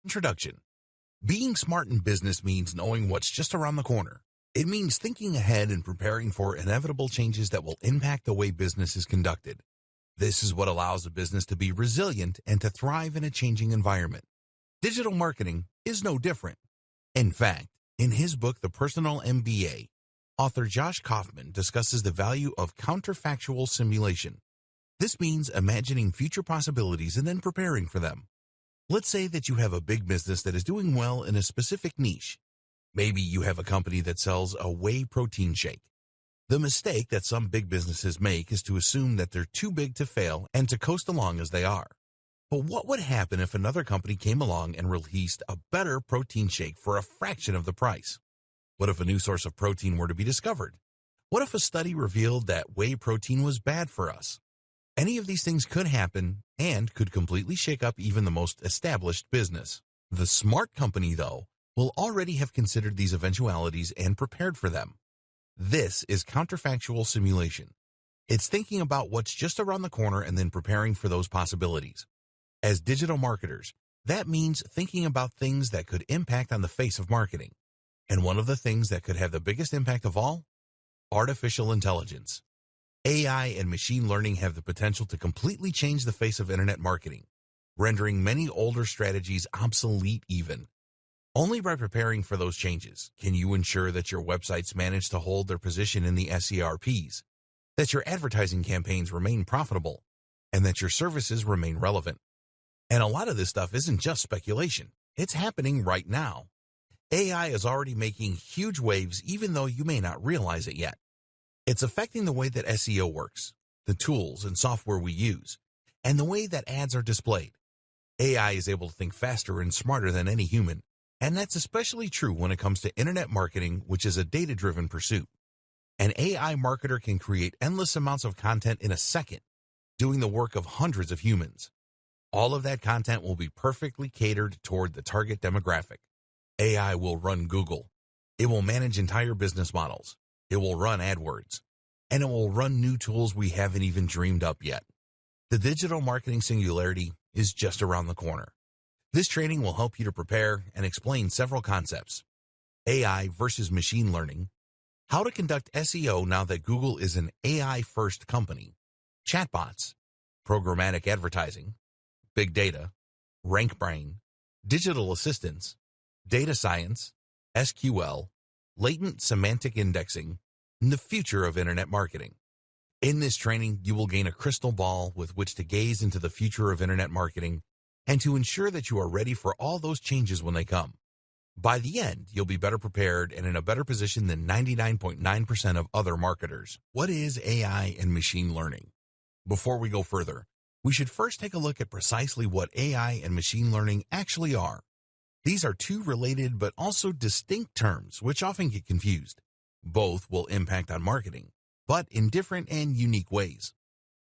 Introduction. Being smart in business means knowing what's just around the corner. It means thinking ahead and preparing for inevitable changes that will impact the way business is conducted. This is what allows a business to be resilient and to thrive in a changing environment. Digital marketing is no different. In fact, in his book, The Personal MBA, author Josh Kaufman discusses the value of counterfactual simulation. This means imagining future possibilities and then preparing for them. Let's say that you have a big business that is doing well in a specific niche. Maybe you have a company that sells a whey protein shake. The mistake that some big businesses make is to assume that they're too big to fail and to coast along as they are. But what would happen if another company came along and released a better protein shake for a fraction of the price? What if a new source of protein were to be discovered? What if a study revealed that whey protein was bad for us? Any of these things could happen and could completely shake up even the most established business. The smart company, though, will already have considered these eventualities and prepared for them. This is counterfactual simulation. It's thinking about what's just around the corner and then preparing for those possibilities. As digital marketers, that means thinking about things that could impact on the face of marketing. And one of the things that could have the biggest impact of all? Artificial intelligence. AI and machine learning have the potential to completely change the face of internet marketing, rendering many older strategies obsolete even. Only by preparing for those changes can you ensure that your websites manage to hold their position in the SERPs, that your advertising campaigns remain profitable, and that your services remain relevant. And a lot of this stuff isn't just speculation. It's happening right now. AI is already making huge waves even though you may not realize it yet. It's affecting the way that SEO works, the tools and software we use, and the way that ads are displayed. AI is able to think faster and smarter than any human, and that's especially true when it comes to internet marketing, which is a data-driven pursuit. An AI marketer can create endless amounts of content in a second, doing the work of hundreds of humans. All of that content will be perfectly catered toward the target demographic. AI will run Google. It will manage entire business models. It will run AdWords, and it will run new tools we haven't even dreamed up yet. The digital marketing singularity is just around the corner. This training will help you to prepare and explain several concepts. AI versus machine learning, how to conduct SEO now that Google is an AI-first company, chatbots, programmatic advertising, big data, RankBrain, digital assistants, data science, SQL, latent semantic indexing, and the future of internet marketing. In this training, you will gain a crystal ball with which to gaze into the future of internet marketing and to ensure that you are ready for all those changes when they come. By the end, you'll be better prepared and in a better position than 99.9% of other marketers. What is AI and machine learning? Before we go further, we should first take a look at precisely what AI and machine learning actually are. These are two related but also distinct terms which often get confused. Both will impact on marketing, but in different and unique ways.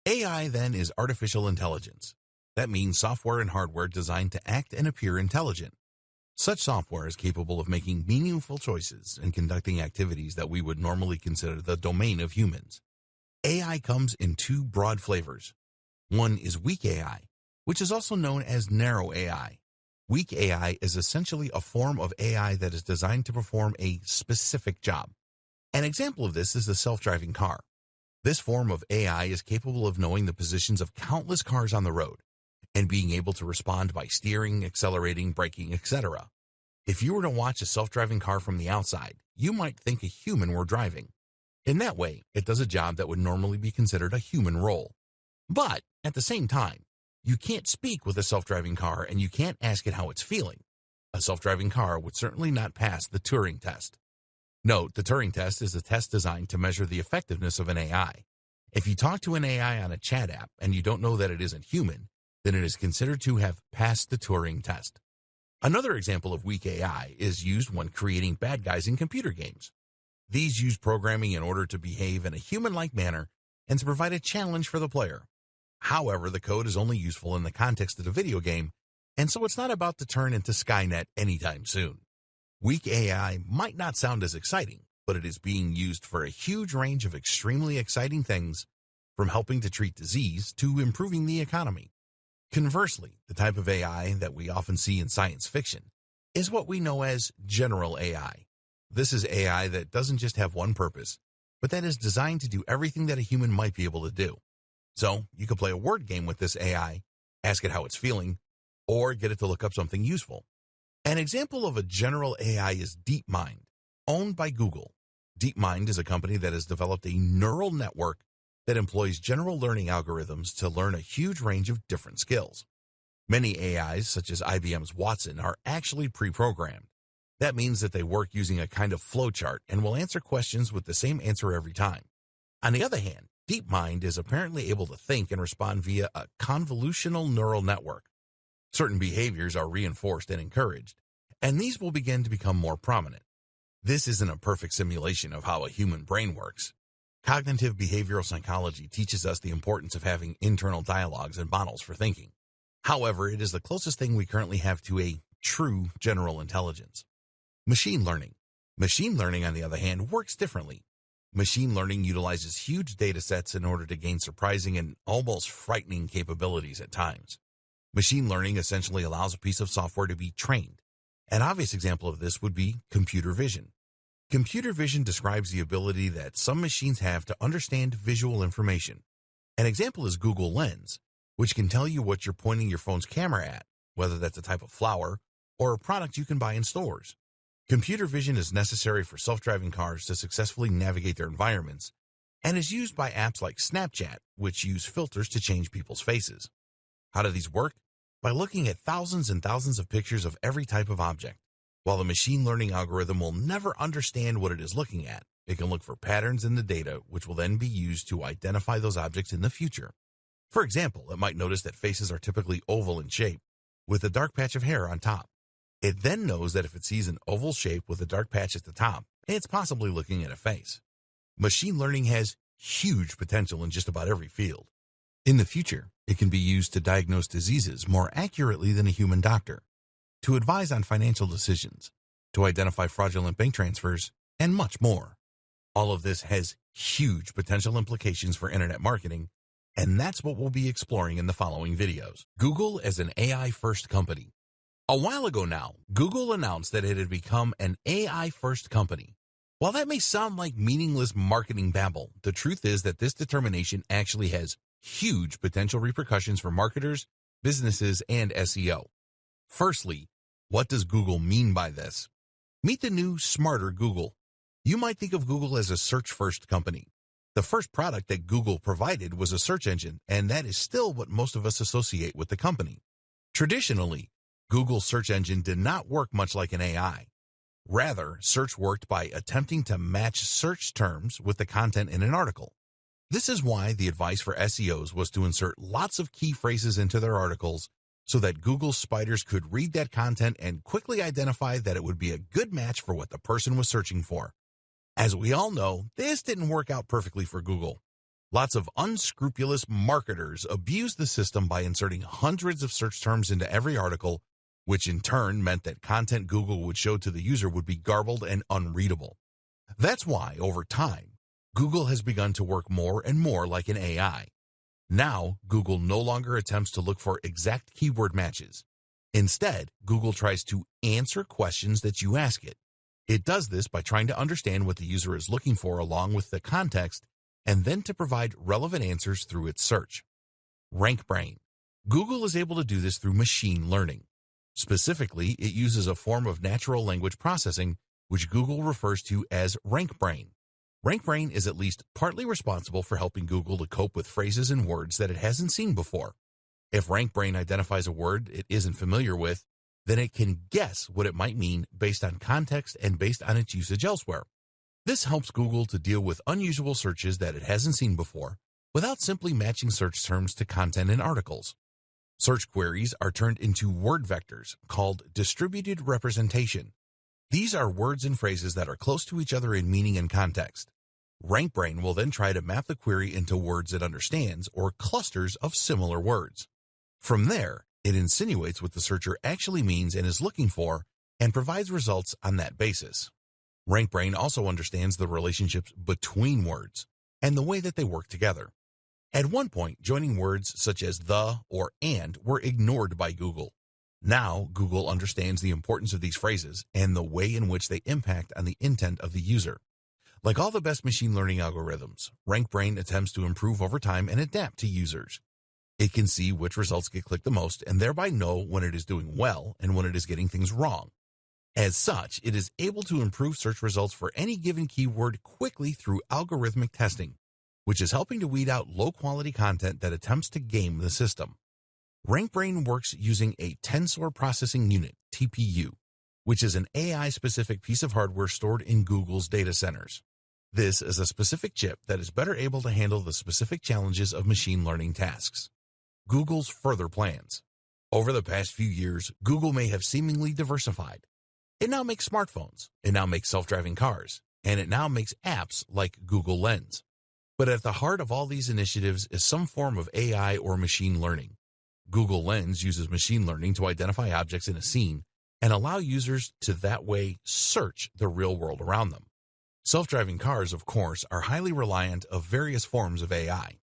AI then is artificial intelligence. That means software and hardware designed to act and appear intelligent. Such software is capable of making meaningful choices and conducting activities that we would normally consider the domain of humans. AI comes in two broad flavors. One is weak AI, which is also known as narrow AI. Weak AI is essentially a form of AI that is designed to perform a specific job. An example of this is the self-driving car. This form of AI is capable of knowing the positions of countless cars on the road and being able to respond by steering, accelerating, braking, etc. If you were to watch a self-driving car from the outside, you might think a human were driving. In that way, it does a job that would normally be considered a human role. But at the same time, you can't speak with a self-driving car and you can't ask it how it's feeling. A self-driving car would certainly not pass the Turing test. Note, the Turing test is a test designed to measure the effectiveness of an AI. If you talk to an AI on a chat app and you don't know that it isn't human, then it is considered to have passed the Turing test. Another example of weak AI is used when creating bad guys in computer games. These use programming in order to behave in a human-like manner and to provide a challenge for the player. However, the code is only useful in the context of the video game, and so it's not about to turn into Skynet anytime soon. Weak AI might not sound as exciting, but it is being used for a huge range of extremely exciting things, from helping to treat disease to improving the economy. Conversely, the type of AI that we often see in science fiction is what we know as general AI. This is AI that doesn't just have one purpose, but that is designed to do everything that a human might be able to do. So you could play a word game with this AI, ask it how it's feeling, or get it to look up something useful. An example of a general AI is DeepMind, owned by Google. DeepMind is a company that has developed a neural network that employs general learning algorithms to learn a huge range of different skills. Many AIs, such as IBM's Watson, are actually pre-programmed. That means that they work using a kind of flowchart and will answer questions with the same answer every time. On the other hand, DeepMind is apparently able to think and respond via a convolutional neural network. Certain behaviors are reinforced and encouraged, and these will begin to become more prominent. This isn't a perfect simulation of how a human brain works. Cognitive behavioral psychology teaches us the importance of having internal dialogues and models for thinking. However, it is the closest thing we currently have to a true general intelligence. Machine learning. Machine learning, on the other hand, works differently. Machine learning utilizes huge data sets in order to gain surprising and almost frightening capabilities at times. Machine learning essentially allows a piece of software to be trained. An obvious example of this would be computer vision. Computer vision describes the ability that some machines have to understand visual information. An example is Google Lens, which can tell you what you're pointing your phone's camera at, whether that's a type of flower or a product you can buy in stores. Computer vision is necessary for self-driving cars to successfully navigate their environments and is used by apps like Snapchat, which use filters to change people's faces. How do these work? By looking at thousands and thousands of pictures of every type of object. While the machine learning algorithm will never understand what it is looking at, it can look for patterns in the data, which will then be used to identify those objects in the future. For example, it might notice that faces are typically oval in shape, with a dark patch of hair on top. It then knows that if it sees an oval shape with a dark patch at the top, it's possibly looking at a face. Machine learning has huge potential in just about every field. In the future, it can be used to diagnose diseases more accurately than a human doctor, to advise on financial decisions, to identify fraudulent bank transfers, and much more. All of this has huge potential implications for internet marketing, and that's what we'll be exploring in the following videos. Google as an AI-first company. A while ago now, Google announced that it had become an AI-first company. While that may sound like meaningless marketing babble, the truth is that this determination actually has huge potential repercussions for marketers, businesses, and SEO. Firstly, what does Google mean by this? Meet the new, smarter Google. You might think of Google as a search-first company. The first product that Google provided was a search engine, and that is still what most of us associate with the company. Traditionally, Google's search engine did not work much like an AI. Rather, search worked by attempting to match search terms with the content in an article. This is why the advice for SEOs was to insert lots of key phrases into their articles so that Google spiders could read that content and quickly identify that it would be a good match for what the person was searching for. As we all know, this didn't work out perfectly for Google. Lots of unscrupulous marketers abused the system by inserting hundreds of search terms into every article, which in turn meant that content Google would show to the user would be garbled and unreadable. That's why, over time, Google has begun to work more and more like an AI. Now, Google no longer attempts to look for exact keyword matches. Instead, Google tries to answer questions that you ask it. It does this by trying to understand what the user is looking for along with the context, and then to provide relevant answers through its search. RankBrain. Google is able to do this through machine learning. Specifically, it uses a form of natural language processing, which Google refers to as RankBrain. RankBrain is at least partly responsible for helping Google to cope with phrases and words that it hasn't seen before. If RankBrain identifies a word it isn't familiar with, then it can guess what it might mean based on context and based on its usage elsewhere. This helps Google to deal with unusual searches that it hasn't seen before without simply matching search terms to content in articles. Search queries are turned into word vectors called distributed representation. These are words and phrases that are close to each other in meaning and context. RankBrain will then try to map the query into words it understands or clusters of similar words. From there, it insinuates what the searcher actually means and is looking for and provides results on that basis. RankBrain also understands the relationships between words and the way that they work together. At one point, joining words such as the or and were ignored by Google. Now, Google understands the importance of these phrases and the way in which they impact on the intent of the user. Like all the best machine learning algorithms, RankBrain attempts to improve over time and adapt to users. It can see which results get clicked the most and thereby know when it is doing well and when it is getting things wrong. As such, it is able to improve search results for any given keyword quickly through algorithmic testing, which is helping to weed out low-quality content that attempts to game the system. RankBrain works using a Tensor Processing Unit, TPU, which is an AI-specific piece of hardware stored in Google's data centers. This is a specific chip that is better able to handle the specific challenges of machine learning tasks. Google's further plans. Over the past few years, Google may have seemingly diversified. It now makes smartphones, it now makes self-driving cars, and it now makes apps like Google Lens. But at the heart of all these initiatives is some form of AI or machine learning. Google Lens uses machine learning to identify objects in a scene and allow users to that way search the real world around them. Self-driving cars, of course, are highly reliant of various forms of AI.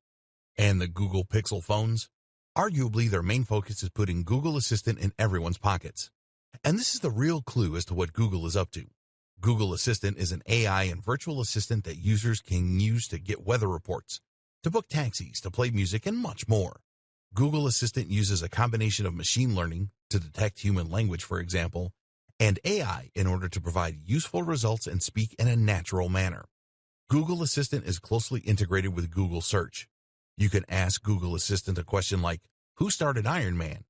And the Google Pixel phones? Arguably, their main focus is putting Google Assistant in everyone's pockets. And this is the real clue as to what Google is up to. Google Assistant is an AI and virtual assistant that users can use to get weather reports, to book taxis, to play music, and much more. Google Assistant uses a combination of machine learning to detect human language, for example, and AI in order to provide useful results and speak in a natural manner. Google Assistant is closely integrated with Google Search. You can ask Google Assistant a question like, "Who started Iron Man?"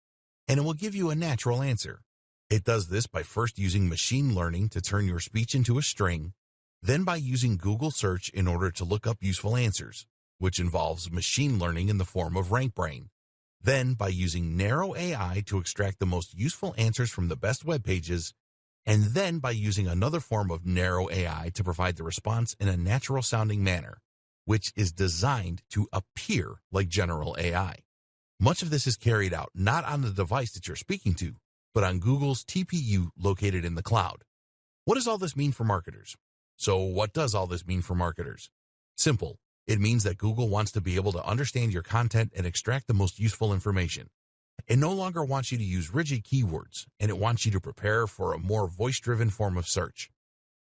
and it will give you a natural answer. It does this by first using machine learning to turn your speech into a string, then by using Google Search in order to look up useful answers, which involves machine learning in the form of RankBrain, then by using narrow AI to extract the most useful answers from the best web pages, and then by using another form of narrow AI to provide the response in a natural-sounding manner, which is designed to appear like general AI. Much of this is carried out not on the device that you're speaking to, but on Google's TPU located in the cloud. What does all this mean for marketers? So what does all this mean for marketers? Simple. It means that Google wants to be able to understand your content and extract the most useful information. It no longer wants you to use rigid keywords, and it wants you to prepare for a more voice-driven form of search.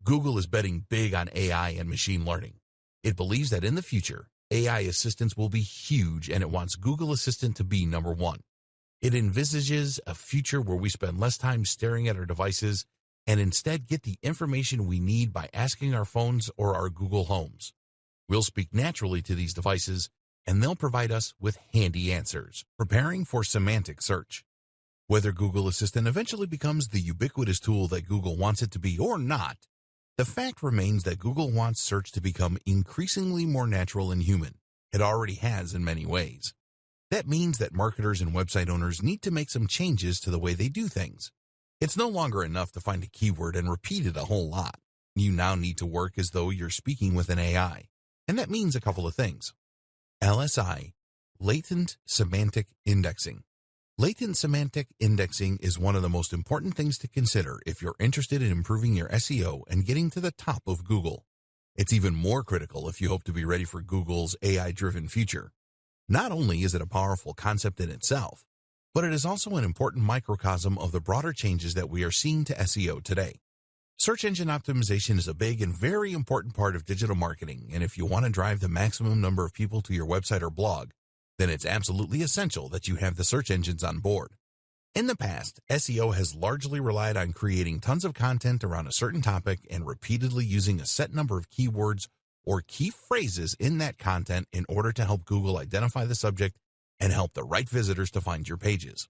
Google is betting big on AI and machine learning. It believes that in the future, AI assistants will be huge, and it wants Google Assistant to be number one. It envisages a future where we spend less time staring at our devices and instead get the information we need by asking our phones or our Google Homes. We'll speak naturally to these devices, and they'll provide us with handy answers. Preparing for semantic search. Whether Google Assistant eventually becomes the ubiquitous tool that Google wants it to be or not, the fact remains that Google wants search to become increasingly more natural and human. It already has in many ways. That means that marketers and website owners need to make some changes to the way they do things. It's no longer enough to find a keyword and repeat it a whole lot. You now need to work as though you're speaking with an AI. And that means a couple of things. LSI, latent semantic indexing. Latent semantic indexing is one of the most important things to consider if you're interested in improving your SEO and getting to the top of Google. It's even more critical if you hope to be ready for Google's AI-driven future. Not only is it a powerful concept in itself, but it is also an important microcosm of the broader changes that we are seeing to SEO today. Search engine optimization is a big and very important part of digital marketing, and if you want to drive the maximum number of people to your website or blog, then it's absolutely essential that you have the search engines on board. In the past, SEO has largely relied on creating tons of content around a certain topic and repeatedly using a set number of keywords or key phrases in that content in order to help Google identify the subject and help the right visitors to find your pages.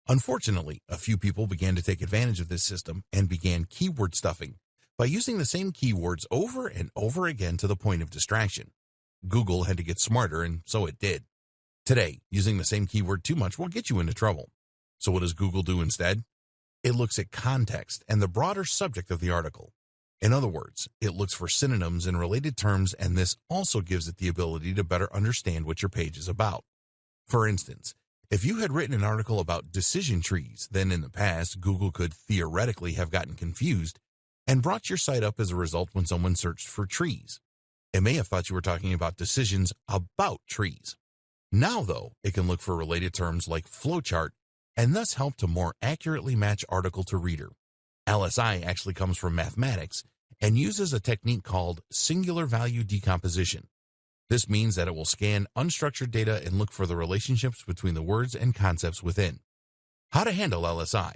Unfortunately, a few people began to take advantage of this system and began keyword stuffing by using the same keywords over and over again to the point of distraction. Google had to get smarter, and so it did. Today, using the same keyword too much will get you into trouble. So what does Google do instead? It looks at context and the broader subject of the article. In other words, it looks for synonyms and related terms, and this also gives it the ability to better understand what your page is about. For instance, if you had written an article about decision trees, then in the past, Google could theoretically have gotten confused and brought your site up as a result when someone searched for trees. It may have thought you were talking about decisions about trees. Now, though, it can look for related terms like flowchart and thus help to more accurately match article to reader. LSI actually comes from mathematics and uses a technique called singular value decomposition. This means that it will scan unstructured data and look for the relationships between the words and concepts within. How to handle LSI.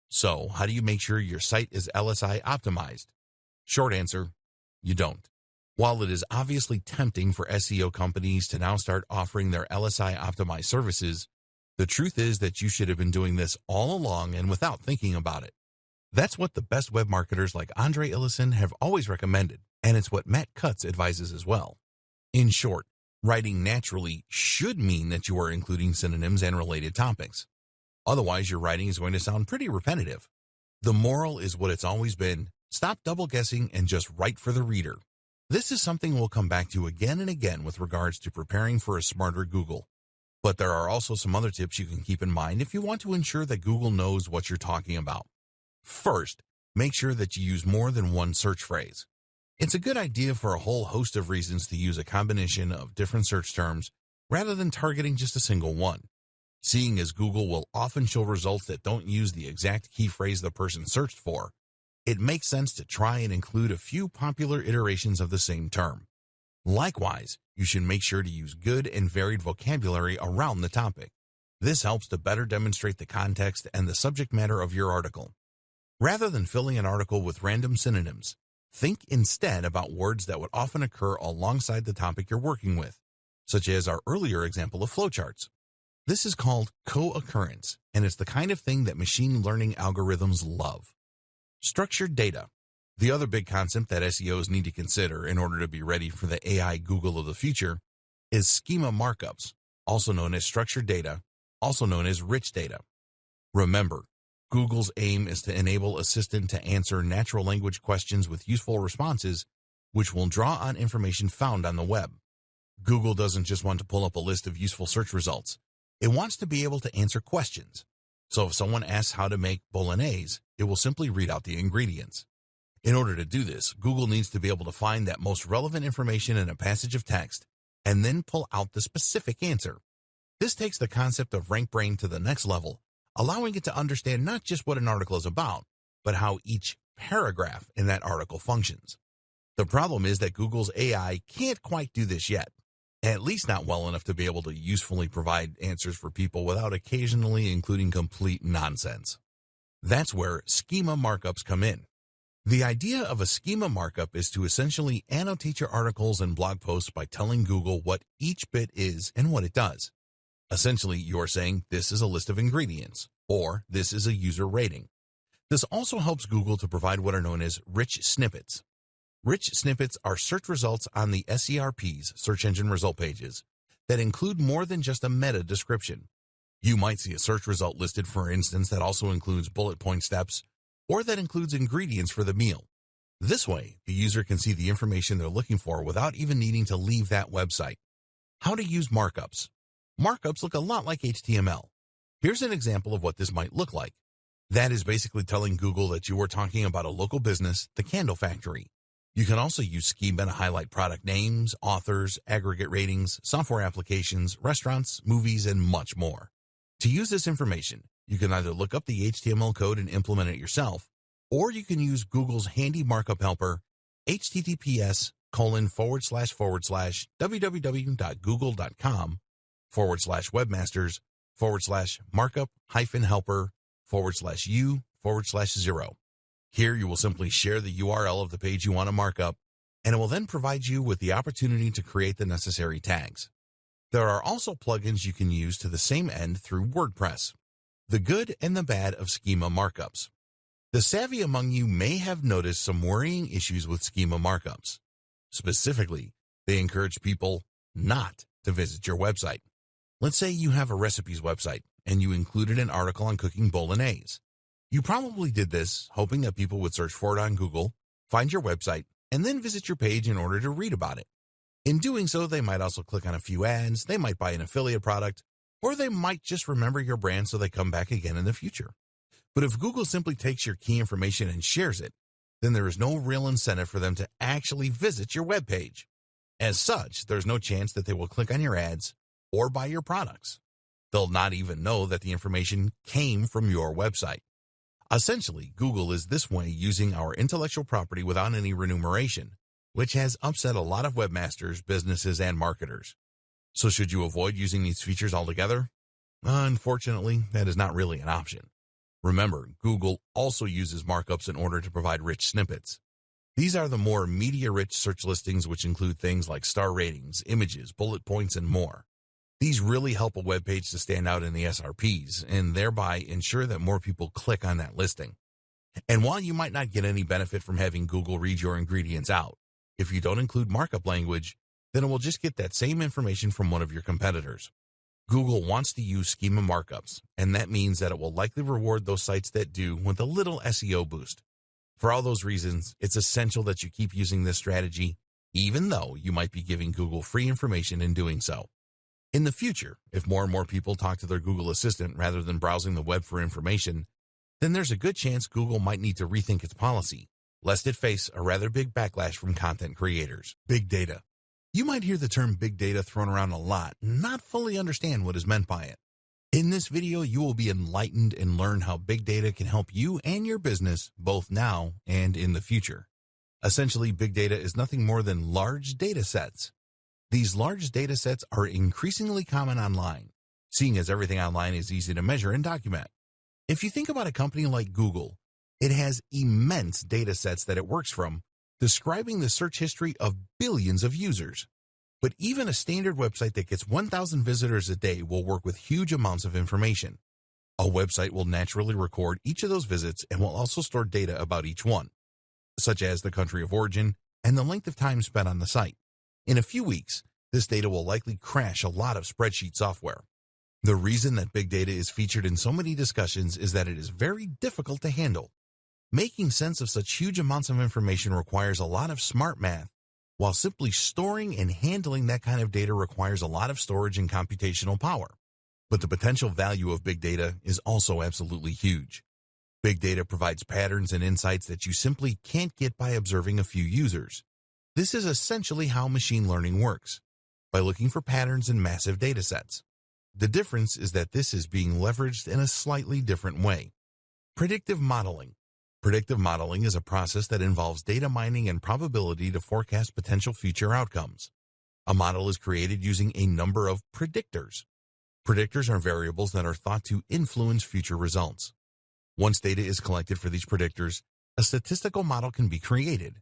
So, how do you make sure your site is LSI optimized? Short answer, you don't. While it is obviously tempting for SEO companies to now start offering their LSI optimized services, the truth is that you should have been doing this all along and without thinking about it. That's what the best web marketers like Andre Illison have always recommended, and it's what Matt Cutts advises as well. In short, writing naturally should mean that you are including synonyms and related topics. Otherwise, your writing is going to sound pretty repetitive. The moral is what it's always been: stop double guessing and just write for the reader. This is something we'll come back to again and again with regards to preparing for a smarter Google. But there are also some other tips you can keep in mind if you want to ensure that Google knows what you're talking about. First, make sure that you use more than one search phrase. It's a good idea for a whole host of reasons to use a combination of different search terms rather than targeting just a single one. Seeing as Google will often show results that don't use the exact key phrase the person searched for, it makes sense to try and include a few popular iterations of the same term. Likewise, you should make sure to use good and varied vocabulary around the topic. This helps to better demonstrate the context and the subject matter of your article. Rather than filling an article with random synonyms, think instead about words that would often occur alongside the topic you're working with, such as our earlier example of flowcharts. This is called co-occurrence, and it's the kind of thing that machine learning algorithms love. Structured data. The other big concept that SEOs need to consider in order to be ready for the AI Google of the future is schema markups, also known as structured data, also known as rich data. Remember, Google's aim is to enable Assistant to answer natural language questions with useful responses, which will draw on information found on the web. Google doesn't just want to pull up a list of useful search results. It wants to be able to answer questions. So if someone asks how to make bolognese, it will simply read out the ingredients. In order to do this, Google needs to be able to find that most relevant information in a passage of text and then pull out the specific answer. This takes the concept of rank brain to the next level, allowing it to understand not just what an article is about, but how each paragraph in that article functions. The problem is that Google's AI can't quite do this yet, at least not well enough to be able to usefully provide answers for people without occasionally including complete nonsense. That's where schema markups come in. The idea of a schema markup is to essentially annotate your articles and blog posts by telling Google what each bit is and what it does. Essentially, you're saying this is a list of ingredients, or this is a user rating. This also helps Google to provide what are known as rich snippets. Rich snippets are search results on the SERP's search engine result pages that include more than just a meta description. You might see a search result listed, for instance, that also includes bullet point steps, or that includes ingredients for the meal. This way, the user can see the information they're looking for without even needing to leave that website. How to use markups. Markups look a lot like HTML. Here's an example of what this might look like. That is basically telling Google that you are talking about a local business, the Candle Factory. You can also use schema to highlight product names, authors, aggregate ratings, software applications, restaurants, movies, and much more. To use this information, you can either look up the HTML code and implement it yourself, or you can use Google's handy markup helper, https://www.google.com/webmasters/markup-helper/u/0. Here you will simply share the URL of the page you want to mark up, and it will then provide you with the opportunity to create the necessary tags. There are also plugins you can use to the same end through WordPress. The good and the bad of schema markups. The savvy among you may have noticed some worrying issues with schema markups. Specifically, they encourage people not to visit your website. Let's say you have a recipes website and you included an article on cooking bolognese. You probably did this hoping that people would search for it on Google, find your website, and then visit your page in order to read about it. In doing so, they might also click on a few ads, they might buy an affiliate product, or they might just remember your brand so they come back again in the future. But if Google simply takes your key information and shares it, then there is no real incentive for them to actually visit your web page. As such, there's no chance that they will click on your ads, or buy your products. They'll not even know that the information came from your website. Essentially, Google is this way using our intellectual property without any remuneration, which has upset a lot of webmasters, businesses, and marketers. So should you avoid using these features altogether? Unfortunately, that is not really an option. Remember, Google also uses markups in order to provide rich snippets. These are the more media-rich search listings, which include things like star ratings, images, bullet points, and more. These really help a web page to stand out in the SRPs and thereby ensure that more people click on that listing. And while you might not get any benefit from having Google read your ingredients out, if you don't include markup language, then it will just get that same information from one of your competitors. Google wants to use schema markups, and that means that it will likely reward those sites that do with a little SEO boost. For all those reasons, it's essential that you keep using this strategy, even though you might be giving Google free information in doing so. In the future, if more and more people talk to their Google Assistant rather than browsing the web for information, then there's a good chance Google might need to rethink its policy, lest it face a rather big backlash from content creators. Big data. You might hear the term big data thrown around a lot and not fully understand what is meant by it. In this video, you will be enlightened and learn how big data can help you and your business both now and in the future. Essentially, big data is nothing more than large data sets. These large data sets are increasingly common online, seeing as everything online is easy to measure and document. If you think about a company like Google, it has immense data sets that it works from, describing the search history of billions of users. But even a standard website that gets 1,000 visitors a day will work with huge amounts of information. A website will naturally record each of those visits and will also store data about each one, such as the country of origin and the length of time spent on the site. In a few weeks, this data will likely crash a lot of spreadsheet software. The reason that big data is featured in so many discussions is that it is very difficult to handle. Making sense of such huge amounts of information requires a lot of smart math, while simply storing and handling that kind of data requires a lot of storage and computational power. But the potential value of big data is also absolutely huge. Big data provides patterns and insights that you simply can't get by observing a few users. This is essentially how machine learning works, by looking for patterns in massive data sets. The difference is that this is being leveraged in a slightly different way. Predictive modeling. Predictive modeling is a process that involves data mining and probability to forecast potential future outcomes. A model is created using a number of predictors. Predictors are variables that are thought to influence future results. Once data is collected for these predictors, a statistical model can be created.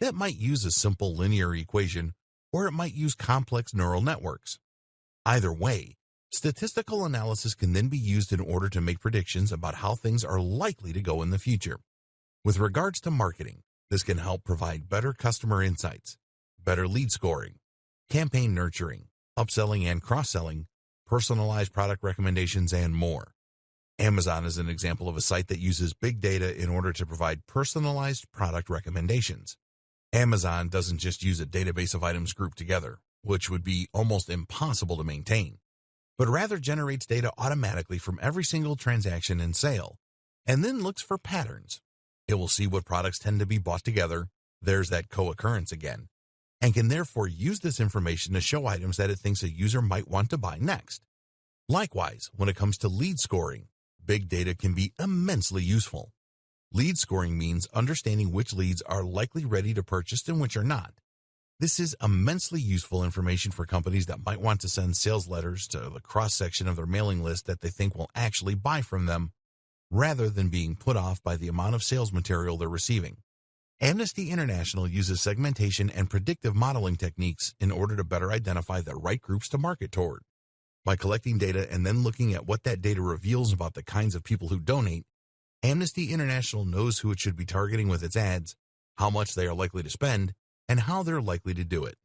That might use a simple linear equation, or it might use complex neural networks. Either way, statistical analysis can then be used in order to make predictions about how things are likely to go in the future. With regards to marketing, this can help provide better customer insights, better lead scoring, campaign nurturing, upselling and cross-selling, personalized product recommendations, and more. Amazon is an example of a site that uses big data in order to provide personalized product recommendations. Amazon doesn't just use a database of items grouped together, which would be almost impossible to maintain, but rather generates data automatically from every single transaction and sale, and then looks for patterns. It will see what products tend to be bought together, there's that co-occurrence again, and can therefore use this information to show items that it thinks a user might want to buy next. Likewise, when it comes to lead scoring, big data can be immensely useful. Lead scoring means understanding which leads are likely ready to purchase and which are not. This is immensely useful information for companies that might want to send sales letters to the cross-section of their mailing list that they think will actually buy from them, rather than being put off by the amount of sales material they're receiving. Amnesty International uses segmentation and predictive modeling techniques in order to better identify the right groups to market toward. By collecting data and then looking at what that data reveals about the kinds of people who donate, Amnesty International knows who it should be targeting with its ads, how much they are likely to spend, and how they're likely to do it.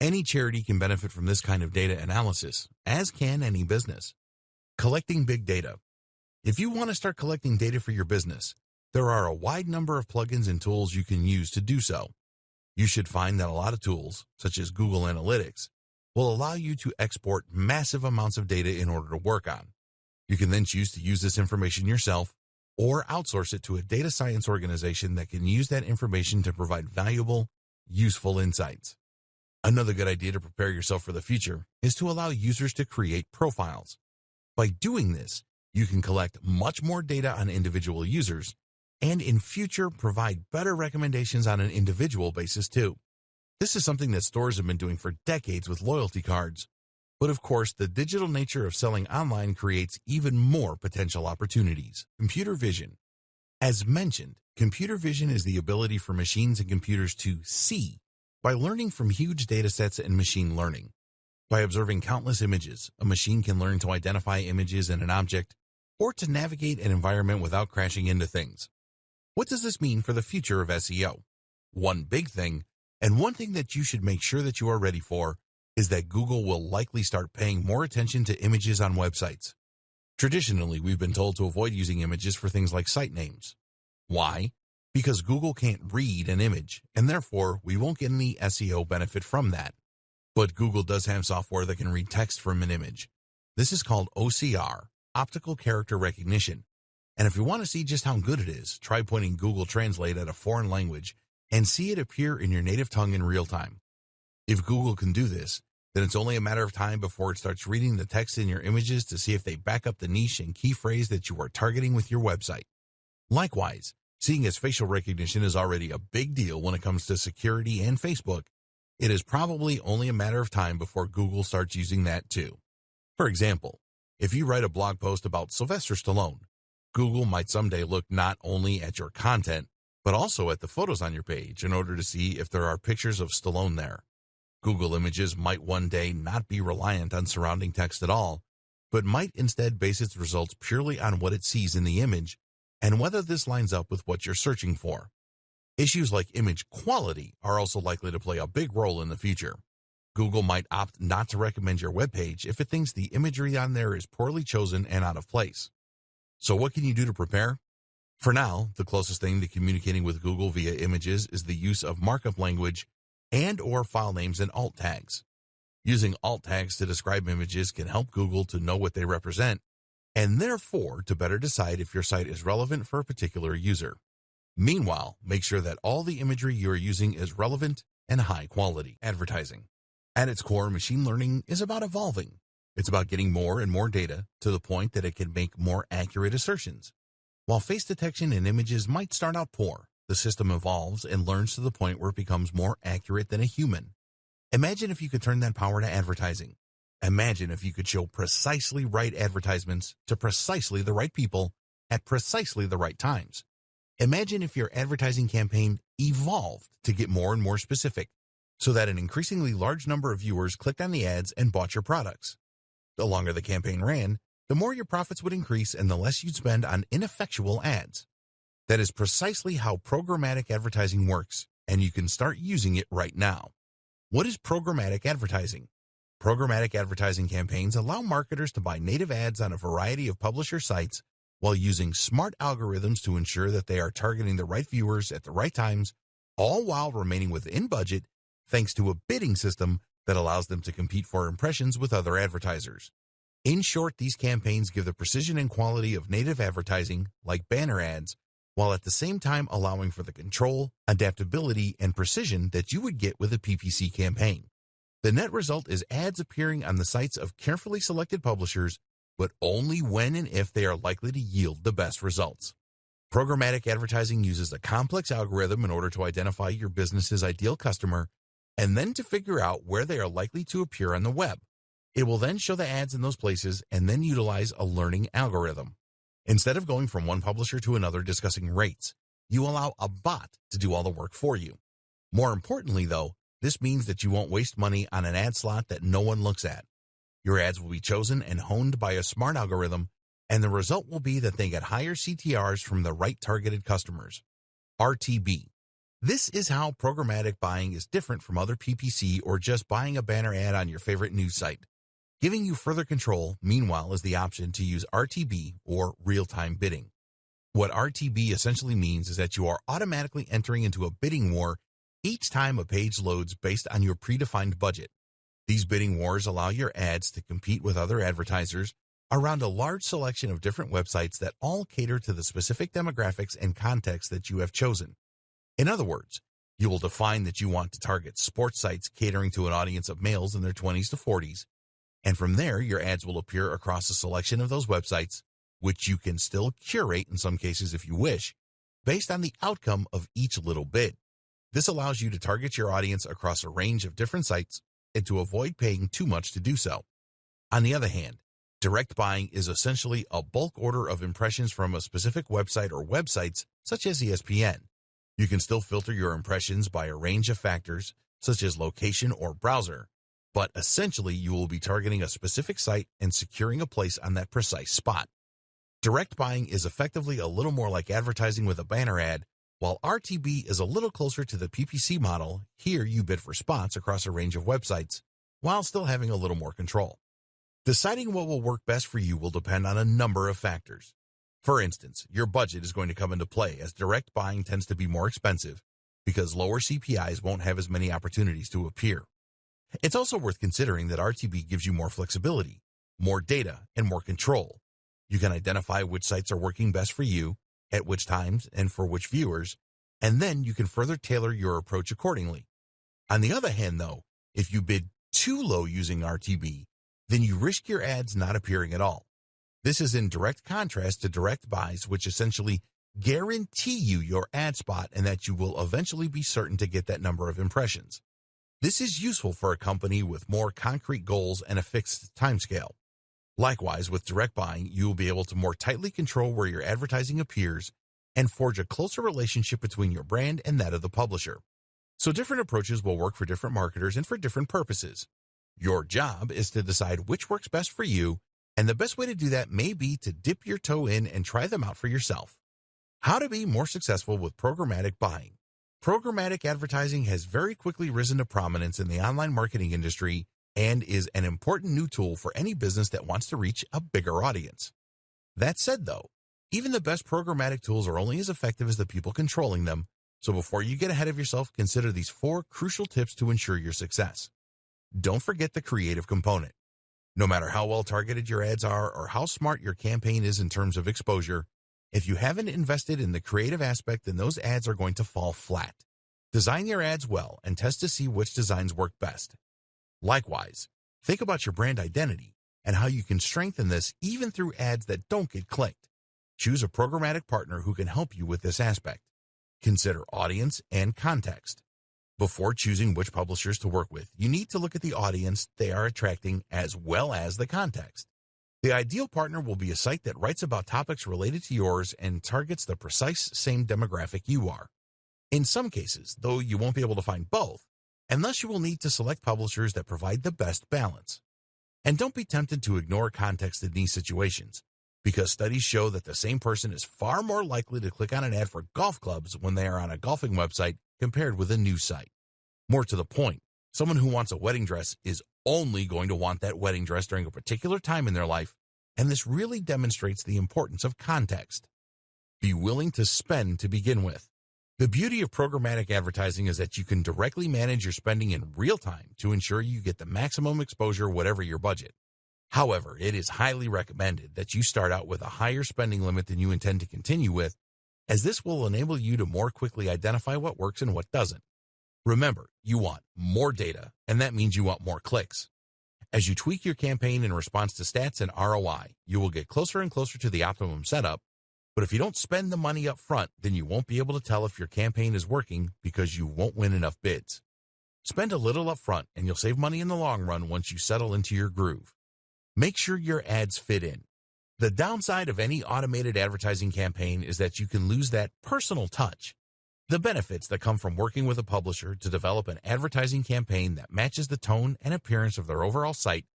Any charity can benefit from this kind of data analysis, as can any business. Collecting big data. If you want to start collecting data for your business, there are a wide number of plugins and tools you can use to do so. You should find that a lot of tools, such as Google Analytics, will allow you to export massive amounts of data in order to work on. You can then choose to use this information yourself or outsource it to a data science organization that can use that information to provide valuable, useful insights. Another good idea to prepare yourself for the future is to allow users to create profiles. By doing this, you can collect much more data on individual users and in future provide better recommendations on an individual basis too. This is something that stores have been doing for decades with loyalty cards. But of course, the digital nature of selling online creates even more potential opportunities. Computer vision. As mentioned, computer vision is the ability for machines and computers to see by learning from huge data sets and machine learning. By observing countless images, a machine can learn to identify images in an object or to navigate an environment without crashing into things. What does this mean for the future of SEO? One big thing, and one thing that you should make sure that you are ready for, is that Google will likely start paying more attention to images on websites. Traditionally, we've been told to avoid using images for things like site names. Why? Because Google can't read an image, and therefore we won't get any SEO benefit from that. But Google does have software that can read text from an image. This is called OCR, Optical Character Recognition. And if you want to see just how good it is, try pointing Google Translate at a foreign language and see it appear in your native tongue in real time. If Google can do this, then it's only a matter of time before it starts reading the text in your images to see if they back up the niche and key phrase that you are targeting with your website. Likewise, seeing as facial recognition is already a big deal when it comes to security and Facebook, it is probably only a matter of time before Google starts using that too. For example, if you write a blog post about Sylvester Stallone, Google might someday look not only at your content, but also at the photos on your page in order to see if there are pictures of Stallone there. Google Images might one day not be reliant on surrounding text at all, but might instead base its results purely on what it sees in the image and whether this lines up with what you're searching for. Issues like image quality are also likely to play a big role in the future. Google might opt not to recommend your webpage if it thinks the imagery on there is poorly chosen and out of place. So what can you do to prepare? For now, the closest thing to communicating with Google via images is the use of markup language and/or file names and alt tags. Using alt tags to describe images can help Google to know what they represent and therefore to better decide if your site is relevant for a particular user. Meanwhile, make sure that all the imagery you are using is relevant and high quality. Advertising. At its core, machine learning is about evolving. It's about getting more and more data to the point that it can make more accurate assertions. While face detection in images might start out poor, the system evolves and learns to the point where it becomes more accurate than a human. Imagine if you could turn that power to advertising. Imagine if you could show precisely right advertisements to precisely the right people at precisely the right times. Imagine if your advertising campaign evolved to get more and more specific, so that an increasingly large number of viewers clicked on the ads and bought your products. The longer the campaign ran, the more your profits would increase and the less you'd spend on ineffectual ads. That is precisely how programmatic advertising works, and you can start using it right now. What is programmatic advertising? Programmatic advertising campaigns allow marketers to buy native ads on a variety of publisher sites while using smart algorithms to ensure that they are targeting the right viewers at the right times, all while remaining within budget, thanks to a bidding system that allows them to compete for impressions with other advertisers. In short, these campaigns give the precision and quality of native advertising, like banner ads, while at the same time allowing for the control, adaptability, and precision that you would get with a PPC campaign. The net result is ads appearing on the sites of carefully selected publishers, but only when and if they are likely to yield the best results. Programmatic advertising uses a complex algorithm in order to identify your business's ideal customer and then to figure out where they are likely to appear on the web. It will then show the ads in those places and then utilize a learning algorithm. Instead of going from one publisher to another discussing rates, you allow a bot to do all the work for you. More importantly, though, this means that you won't waste money on an ad slot that no one looks at. Your ads will be chosen and honed by a smart algorithm, and the result will be that they get higher CTRs from the right targeted customers. RTB. This is how programmatic buying is different from other PPC or just buying a banner ad on your favorite news site. Giving you further control, meanwhile, is the option to use RTB or real-time bidding. What RTB essentially means is that you are automatically entering into a bidding war each time a page loads based on your predefined budget. These bidding wars allow your ads to compete with other advertisers around a large selection of different websites that all cater to the specific demographics and context that you have chosen. In other words, You will define that you want to target sports sites catering to an audience of males in their 20s to 40s, and from there, your ads will appear across a selection of those websites, which you can still curate in some cases if you wish, based on the outcome of each little bid. This allows you to target your audience across a range of different sites and to avoid paying too much to do so. On the other hand, direct buying is essentially a bulk order of impressions from a specific website or websites such as ESPN. You can still filter your impressions by a range of factors such as location or browser, but essentially you will be targeting a specific site and securing a place on that precise spot. Direct buying is effectively a little more like advertising with a banner ad, while RTB is a little closer to the PPC model. Here you bid for spots across a range of websites, while still having a little more control. Deciding what will work best for you will depend on a number of factors. For instance, your budget is going to come into play, as direct buying tends to be more expensive because lower CPIs won't have as many opportunities to appear. It's also worth considering that RTB gives you more flexibility, more data, and more control. You can identify which sites are working best for you, at which times, and for which viewers, and then you can further tailor your approach accordingly. On the other hand, though, if you bid too low using RTB, then you risk your ads not appearing at all. This is in direct contrast to direct buys, which essentially guarantee you your ad spot and that you will eventually be certain to get that number of impressions. This is useful for a company with more concrete goals and a fixed timescale. Likewise, with direct buying, you will be able to more tightly control where your advertising appears and forge a closer relationship between your brand and that of the publisher. So different approaches will work for different marketers and for different purposes. Your job is to decide which works best for you, and the best way to do that may be to dip your toe in and try them out for yourself. How to be more successful with programmatic buying. Programmatic advertising has very quickly risen to prominence in the online marketing industry and is an important new tool for any business that wants to reach a bigger audience. That said, though, even the best programmatic tools are only as effective as the people controlling them, so before you get ahead of yourself, consider these 4 crucial tips to ensure your success. Don't forget the creative component. No matter how well targeted your ads are or how smart your campaign is in terms of exposure, if you haven't invested in the creative aspect, then those ads are going to fall flat. Design your ads well and test to see which designs work best. Likewise, think about your brand identity and how you can strengthen this even through ads that don't get clicked. Choose a programmatic partner who can help you with this aspect. Consider audience and context. Before choosing which publishers to work with, you need to look at the audience they are attracting as well as the context. The ideal partner will be a site that writes about topics related to yours and targets the precise same demographic you are. In some cases, though, you won't be able to find both, and thus you will need to select publishers that provide the best balance. And don't be tempted to ignore context in these situations, because studies show that the same person is far more likely to click on an ad for golf clubs when they are on a golfing website compared with a news site. More to the point, someone who wants a wedding dress is only going to want that wedding dress during a particular time in their life, and this really demonstrates the importance of context. Be willing to spend to begin with. The beauty of programmatic advertising is that you can directly manage your spending in real time to ensure you get the maximum exposure whatever your budget. However, it is highly recommended that you start out with a higher spending limit than you intend to continue with, as this will enable you to more quickly identify what works and what doesn't. Remember, you want more data, and that means you want more clicks. As you tweak your campaign in response to stats and ROI, you will get closer and closer to the optimum setup, but if you don't spend the money up front, then you won't be able to tell if your campaign is working because you won't win enough bids. Spend a little up front, and you'll save money in the long run once you settle into your groove. Make sure your ads fit in. The downside of any automated advertising campaign is that you can lose that personal touch. The benefits that come from working with a publisher to develop an advertising campaign that matches the tone and appearance of their overall site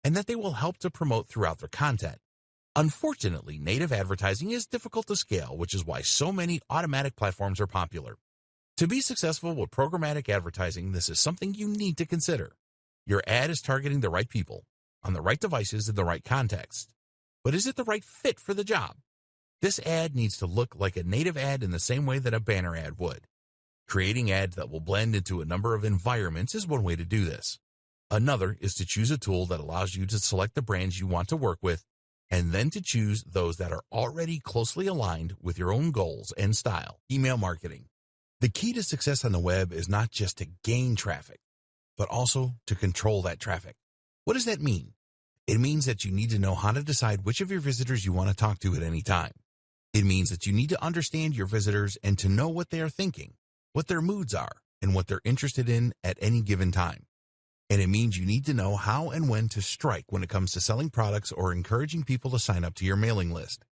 and that they will help to promote throughout their content. Unfortunately, native advertising is difficult to scale, which is why so many automatic platforms are popular. To be successful with programmatic advertising, this is something you need to consider. Your ad is targeting the right people, on the right devices in the right context. But is it the right fit for the job? This ad needs to look like a native ad in the same way that a banner ad would. Creating ads that will blend into a number of environments is one way to do this. Another is to choose a tool that allows you to select the brands you want to work with, and then to choose those that are already closely aligned with your own goals and style. Email marketing. The key to success on the web is not just to gain traffic, but also to control that traffic. What does that mean? It means that you need to know how to decide which of your visitors you want to talk to at any time. It means that you need to understand your visitors and to know what they are thinking, what their moods are, and what they're interested in at any given time. And it means you need to know how and when to strike when it comes to selling products or encouraging people to sign up to your mailing list.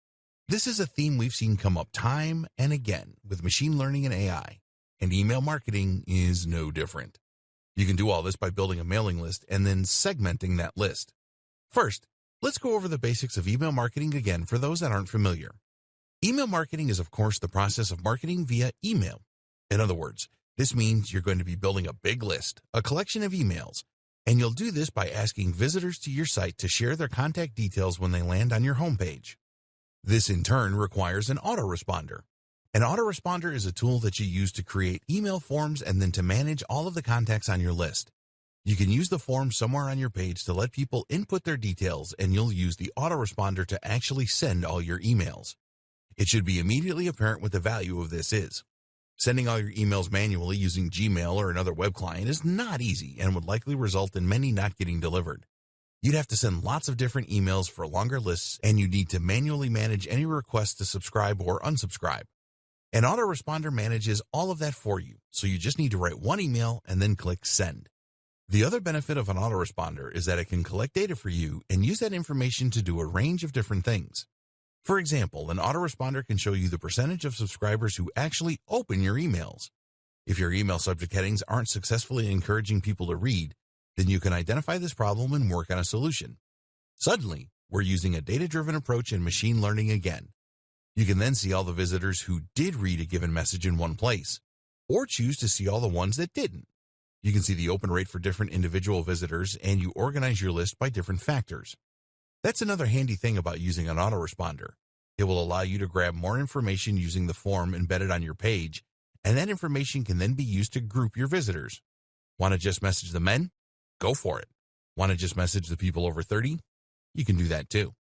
This is a theme we've seen come up time and again with machine learning and AI, and email marketing is no different. You can do all this by building a mailing list and then segmenting that list. First, let's go over the basics of email marketing again for those that aren't familiar. Email marketing is, of course, the process of marketing via email. In other words, this means you're going to be building a big list, a collection of emails, and you'll do this by asking visitors to your site to share their contact details when they land on your homepage. This, in turn, requires an autoresponder. An autoresponder is a tool that you use to create email forms and then to manage all of the contacts on your list. You can use the form somewhere on your page to let people input their details, and you'll use the autoresponder to actually send all your emails. It should be immediately apparent what the value of this is. Sending all your emails manually using Gmail or another web client is not easy and would likely result in many not getting delivered. You'd have to send lots of different emails for longer lists, and you need to manually manage any requests to subscribe or unsubscribe. An autoresponder manages all of that for you, so you just need to write one email and then click send. The other benefit of an autoresponder is that it can collect data for you and use that information to do a range of different things. For example, an autoresponder can show you the percentage of subscribers who actually open your emails. If your email subject headings aren't successfully encouraging people to read, then you can identify this problem and work on a solution. Suddenly, we're using a data-driven approach in machine learning again. You can then see all the visitors who did read a given message in one place, or choose to see all the ones that didn't. You can see the open rate for different individual visitors, and you organize your list by different factors. That's another handy thing about using an autoresponder. It will allow you to grab more information using the form embedded on your page, and that information can then be used to group your visitors. Want to just message the men? Go for it. Want to just message the people over 30? You can do that too.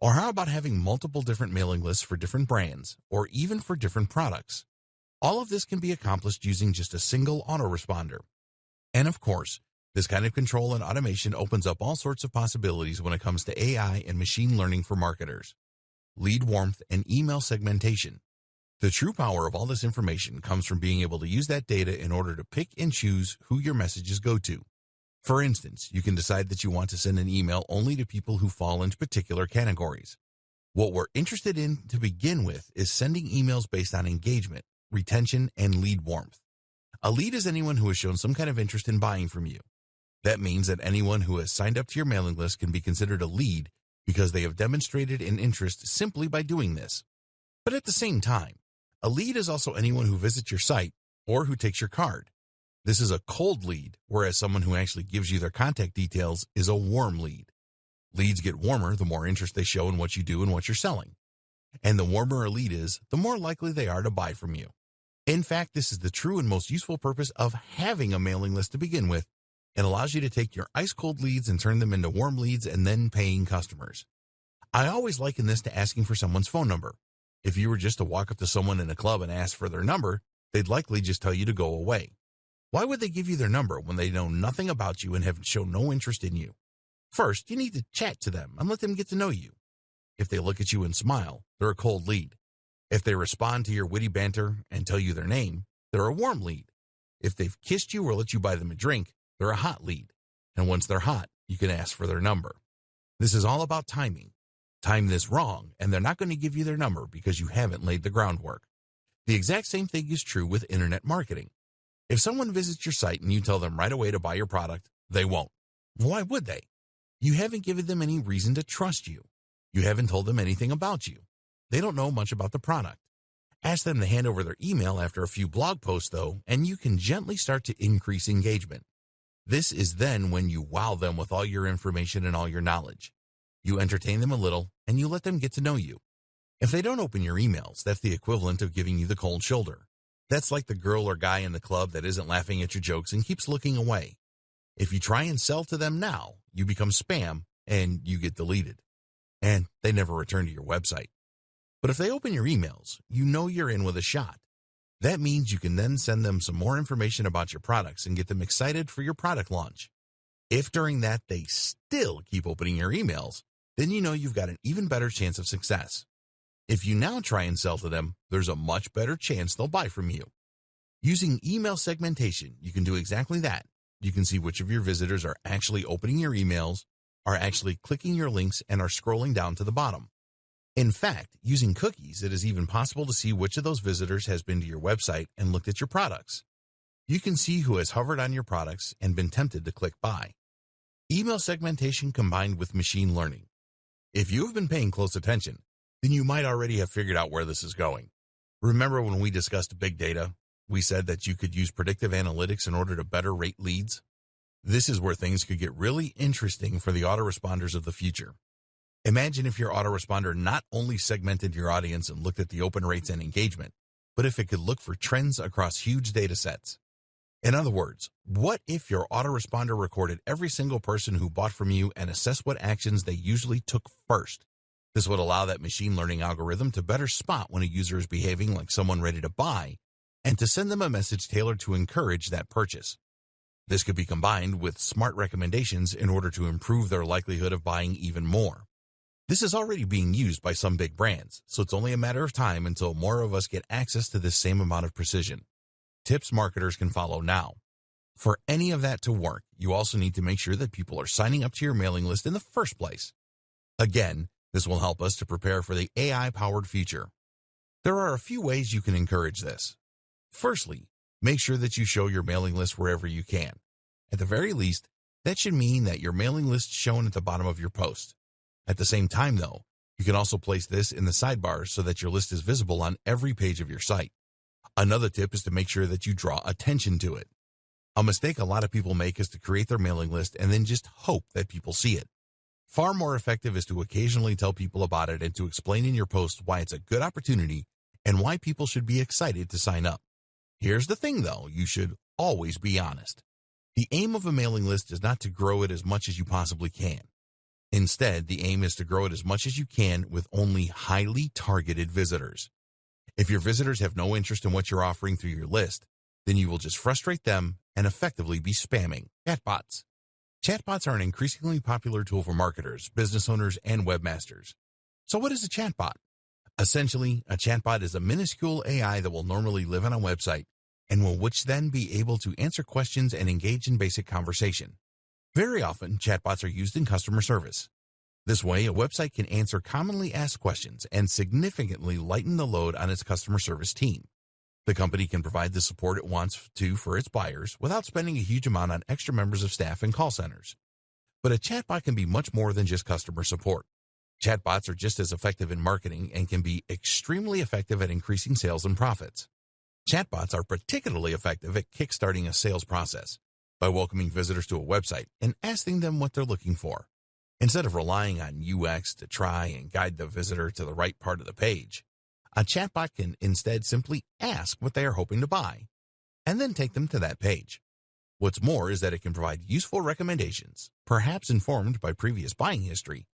Or how about having multiple different mailing lists for different brands, or even for different products? All of this can be accomplished using just a single autoresponder. And of course, this kind of control and automation opens up all sorts of possibilities when it comes to AI and machine learning for marketers. Lead warmth and email segmentation. The true power of all this information comes from being able to use that data in order to pick and choose who your messages go to. For instance, you can decide that you want to send an email only to people who fall into particular categories. What we're interested in to begin with is sending emails based on engagement, retention, and lead warmth. A lead is anyone who has shown some kind of interest in buying from you. That means that anyone who has signed up to your mailing list can be considered a lead because they have demonstrated an interest simply by doing this. But at the same time, a lead is also anyone who visits your site or who takes your card. This is a cold lead, whereas someone who actually gives you their contact details is a warm lead. Leads get warmer the more interest they show in what you do and what you're selling. And the warmer a lead is, the more likely they are to buy from you. In fact, this is the true and most useful purpose of having a mailing list to begin with. It allows you to take your ice-cold leads and turn them into warm leads and then paying customers. I always liken this to asking for someone's phone number. If you were just to walk up to someone in a club and ask for their number, they'd likely just tell you to go away. Why would they give you their number when they know nothing about you and have shown no interest in you? First, you need to chat to them and let them get to know you. If they look at you and smile, they're a cold lead. If they respond to your witty banter and tell you their name, they're a warm lead. If they've kissed you or let you buy them a drink, they're a hot lead. And once they're hot, you can ask for their number. This is all about timing. Time this wrong, and they're not going to give you their number because you haven't laid the groundwork. The exact same thing is true with internet marketing. If someone visits your site and you tell them right away to buy your product, they won't. Why would they? You haven't given them any reason to trust you. You haven't told them anything about you. They don't know much about the product. Ask them to hand over their email after a few blog posts, though, and you can gently start to increase engagement. This is then when you wow them with all your information and all your knowledge. You entertain them a little, and you let them get to know you. If they don't open your emails, that's the equivalent of giving you the cold shoulder. That's like the girl or guy in the club that isn't laughing at your jokes and keeps looking away. If you try and sell to them now, you become spam, and you get deleted. And they never return to your website. But if they open your emails, you know you're in with a shot. That means you can then send them some more information about your products and get them excited for your product launch. If during that they still keep opening your emails, then you know you've got an even better chance of success. If you now try and sell to them, there's a much better chance they'll buy from you. Using email segmentation, you can do exactly that. You can see which of your visitors are actually opening your emails, are actually clicking your links, and are scrolling down to the bottom. In fact, using cookies, it is even possible to see which of those visitors has been to your website and looked at your products. You can see who has hovered on your products and been tempted to click buy. Email segmentation combined with machine learning. If you have been paying close attention, then you might already have figured out where this is going. Remember when we discussed big data? We said that you could use predictive analytics in order to better rate leads. This is where things could get really interesting for the autoresponders of the future. Imagine if your autoresponder not only segmented your audience and looked at the open rates and engagement, but if it could look for trends across huge data sets. In other words, what if your autoresponder recorded every single person who bought from you and assessed what actions they usually took first? This would allow that machine learning algorithm to better spot when a user is behaving like someone ready to buy and to send them a message tailored to encourage that purchase. This could be combined with smart recommendations in order to improve their likelihood of buying even more. This is already being used by some big brands, so it's only a matter of time until more of us get access to this same amount of precision. Tips marketers can follow now. For any of that to work, you also need to make sure that people are signing up to your mailing list in the first place. Again, this will help us to prepare for the AI-powered future. There are a few ways you can encourage this. Firstly, make sure that you show your mailing list wherever you can. At the very least, that should mean that your mailing list is shown at the bottom of your post. At the same time, though, you can also place this in the sidebar so that your list is visible on every page of your site. Another tip is to make sure that you draw attention to it. A mistake a lot of people make is to create their mailing list and then just hope that people see it. Far more effective is to occasionally tell people about it and to explain in your post why it's a good opportunity and why people should be excited to sign up. Here's the thing, though, you should always be honest. The aim of a mailing list is not to grow it as much as you possibly can. Instead, the aim is to grow it as much as you can with only highly targeted visitors. If your visitors have no interest in what you're offering through your list, then you will just frustrate them and effectively be spamming. Chatbots. Chatbots are an increasingly popular tool for marketers, business owners, and webmasters. So what is a chatbot? Essentially, a chatbot is a minuscule AI that will normally live on a website and will then be able to answer questions and engage in basic conversation. Very often, chatbots are used in customer service. This way, a website can answer commonly asked questions and significantly lighten the load on its customer service team. The company can provide the support it wants to for its buyers without spending a huge amount on extra members of staff and call centers. But a chatbot can be much more than just customer support. Chatbots are just as effective in marketing and can be extremely effective at increasing sales and profits. Chatbots are particularly effective at kickstarting a sales process by welcoming visitors to a website and asking them what they're looking for. Instead of relying on UX to try and guide the visitor to the right part of the page, a chatbot can instead simply ask what they are hoping to buy and then take them to that page. What's more is that it can provide useful recommendations, perhaps informed by previous buying history,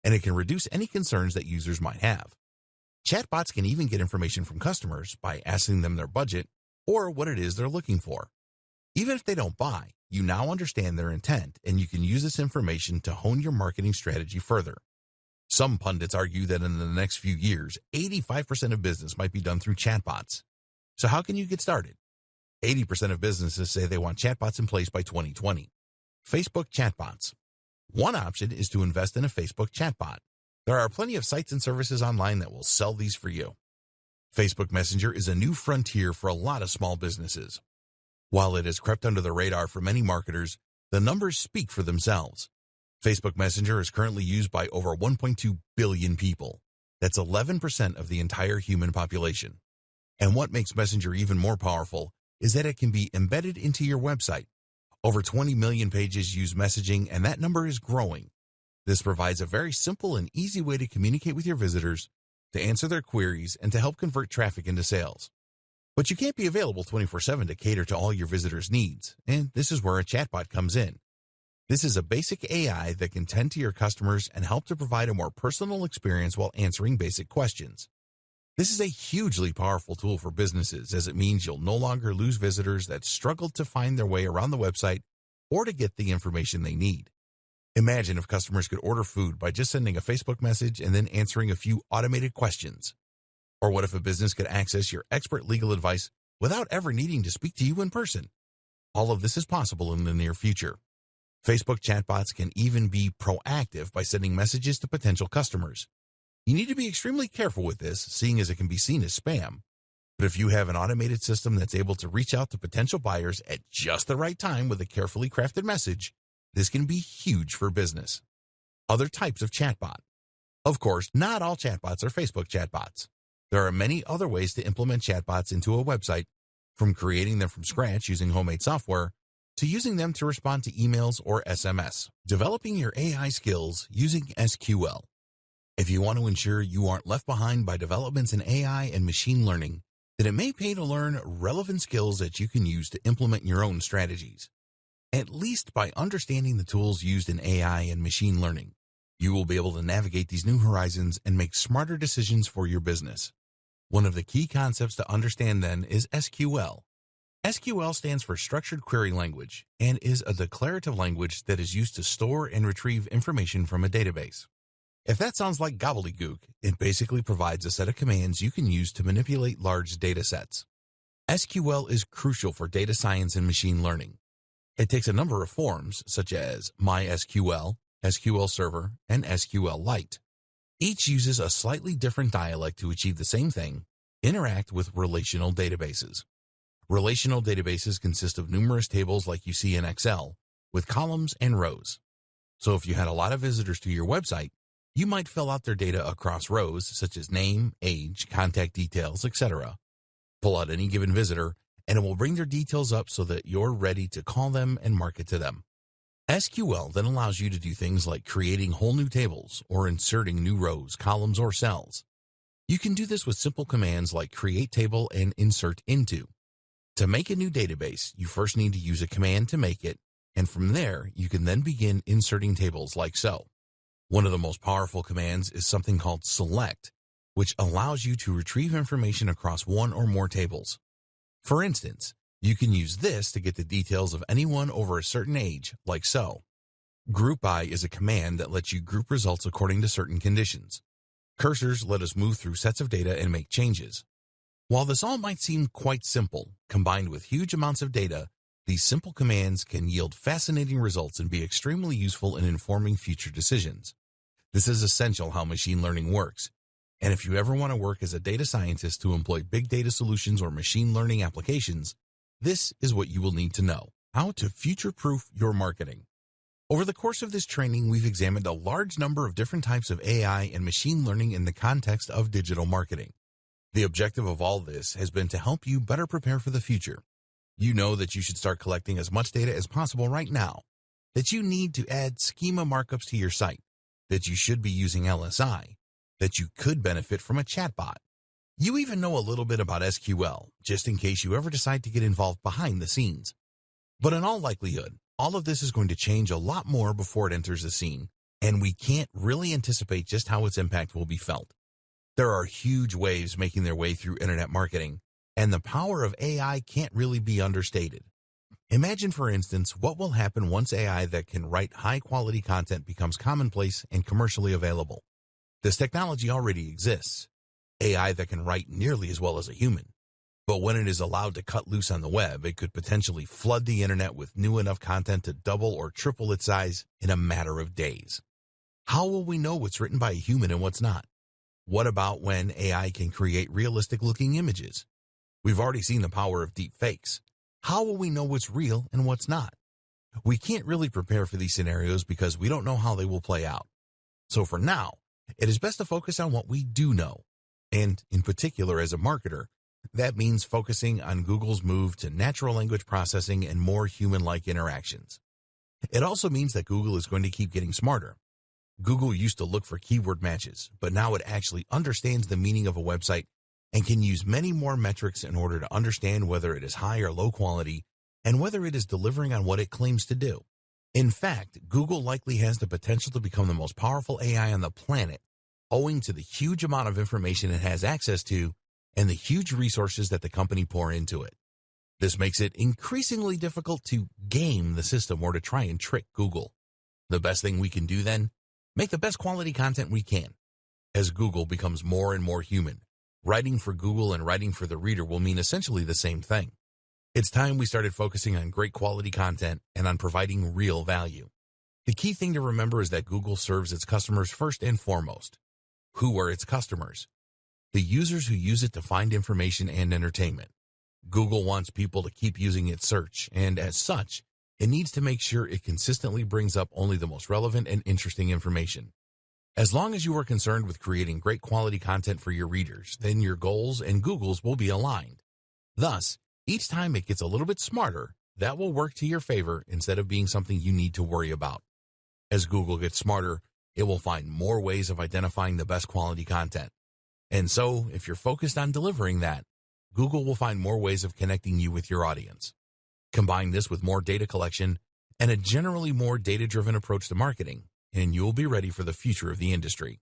and it can reduce any concerns that users might have. Chatbots can even get information from customers by asking them their budget or what it is they're looking for. Even if they don't buy, you now understand their intent, and you can use this information to hone your marketing strategy further. Some pundits argue that in the next few years, 85% of business might be done through chatbots. So how can you get started? 80% of businesses say they want chatbots in place by 2020. Facebook chatbots. One option is to invest in a Facebook chatbot. There are plenty of sites and services online that will sell these for you. Facebook Messenger is a new frontier for a lot of small businesses. While it has crept under the radar for many marketers, the numbers speak for themselves. Facebook Messenger is currently used by over 1.2 billion people. That's 11% of the entire human population. And what makes Messenger even more powerful is that it can be embedded into your website. Over 20 million pages use messaging, and that number is growing. This provides a very simple and easy way to communicate with your visitors, to answer their queries, and to help convert traffic into sales. But you can't be available 24/7 to cater to all your visitors' needs, and this is where a chatbot comes in. This is a basic AI that can tend to your customers and help to provide a more personal experience while answering basic questions. This is a hugely powerful tool for businesses as it means you'll no longer lose visitors that struggle to find their way around the website or to get the information they need. Imagine if customers could order food by just sending a Facebook message and then answering a few automated questions. Or what if a business could access your expert legal advice without ever needing to speak to you in person? All of this is possible in the near future. Facebook chatbots can even be proactive by sending messages to potential customers. You need to be extremely careful with this, seeing as it can be seen as spam. But if you have an automated system that's able to reach out to potential buyers at just the right time with a carefully crafted message, this can be huge for business. Other types of chatbot. Of course, not all chatbots are Facebook chatbots. There are many other ways to implement chatbots into a website, from creating them from scratch using homemade software, to using them to respond to emails or SMS. Developing your AI skills using SQL. If you want to ensure you aren't left behind by developments in AI and machine learning, then it may pay to learn relevant skills that you can use to implement your own strategies. At least by understanding the tools used in AI and machine learning, you will be able to navigate these new horizons and make smarter decisions for your business. One of the key concepts to understand then is SQL. SQL stands for Structured Query Language and is a declarative language that is used to store and retrieve information from a database. If that sounds like gobbledygook, it basically provides a set of commands you can use to manipulate large data sets. SQL is crucial for data science and machine learning. It takes a number of forms, such as MySQL, SQL Server, and SQLite. Each uses a slightly different dialect to achieve the same thing: interact with relational databases. Relational databases consist of numerous tables like you see in Excel, with columns and rows. So if you had a lot of visitors to your website, you might fill out their data across rows such as name, age, contact details, etc. Pull out any given visitor, and it will bring their details up so that you're ready to call them and market to them. SQL then allows you to do things like creating whole new tables or inserting new rows, columns, or cells. You can do this with simple commands like create table and insert into. To make a new database, you first need to use a command to make it, and from there, you can then begin inserting tables like so. One of the most powerful commands is something called select, which allows you to retrieve information across one or more tables. For instance, you can use this to get the details of anyone over a certain age, like so. Group by is a command that lets you group results according to certain conditions. Cursors let us move through sets of data and make changes. While this all might seem quite simple, combined with huge amounts of data, these simple commands can yield fascinating results and be extremely useful in informing future decisions. This is essential how machine learning works. And if you ever want to work as a data scientist to employ big data solutions or machine learning applications, this is what you will need to know: how to future-proof your marketing. Over the course of this training, we've examined a large number of different types of AI and machine learning in the context of digital marketing. The objective of all this has been to help you better prepare for the future. You know that you should start collecting as much data as possible right now, that you need to add schema markups to your site, that you should be using LSI, that you could benefit from a chatbot. You even know a little bit about SQL, just in case you ever decide to get involved behind the scenes. But in all likelihood, all of this is going to change a lot more before it enters the scene, and we can't really anticipate just how its impact will be felt. There are huge waves making their way through internet marketing, and the power of AI can't really be understated. Imagine, for instance, what will happen once AI that can write high-quality content becomes commonplace and commercially available. This technology already exists. AI that can write nearly as well as a human. But when it is allowed to cut loose on the web, it could potentially flood the internet with new enough content to double or triple its size in a matter of days. How will we know what's written by a human and what's not? What about when AI can create realistic-looking images? We've already seen the power of deep fakes. How will we know what's real and what's not? We can't really prepare for these scenarios because we don't know how they will play out. So for now, it is best to focus on what we do know. And in particular, as a marketer, that means focusing on Google's move to natural language processing and more human-like interactions. It also means that Google is going to keep getting smarter. Google used to look for keyword matches, but now it actually understands the meaning of a website and can use many more metrics in order to understand whether it is high or low quality and whether it is delivering on what it claims to do. In fact, Google likely has the potential to become the most powerful AI on the planet, owing to the huge amount of information it has access to and the huge resources that the company pour into it. This makes it increasingly difficult to game the system or to try and trick Google. The best thing we can do then, make the best quality content we can. As Google becomes more and more human, writing for Google and writing for the reader will mean essentially the same thing. It's time we started focusing on great quality content and on providing real value. The key thing to remember is that Google serves its customers first and foremost. Who are its customers? The users who use it to find information and entertainment. Google wants people to keep using its search, and as such, it needs to make sure it consistently brings up only the most relevant and interesting information. As long as you are concerned with creating great quality content for your readers, then your goals and Google's will be aligned. Thus, each time it gets a little bit smarter, that will work to your favor instead of being something you need to worry about. As Google gets smarter, it will find more ways of identifying the best quality content. And so, if you're focused on delivering that, Google will find more ways of connecting you with your audience. Combine this with more data collection and a generally more data-driven approach to marketing, and you'll be ready for the future of the industry.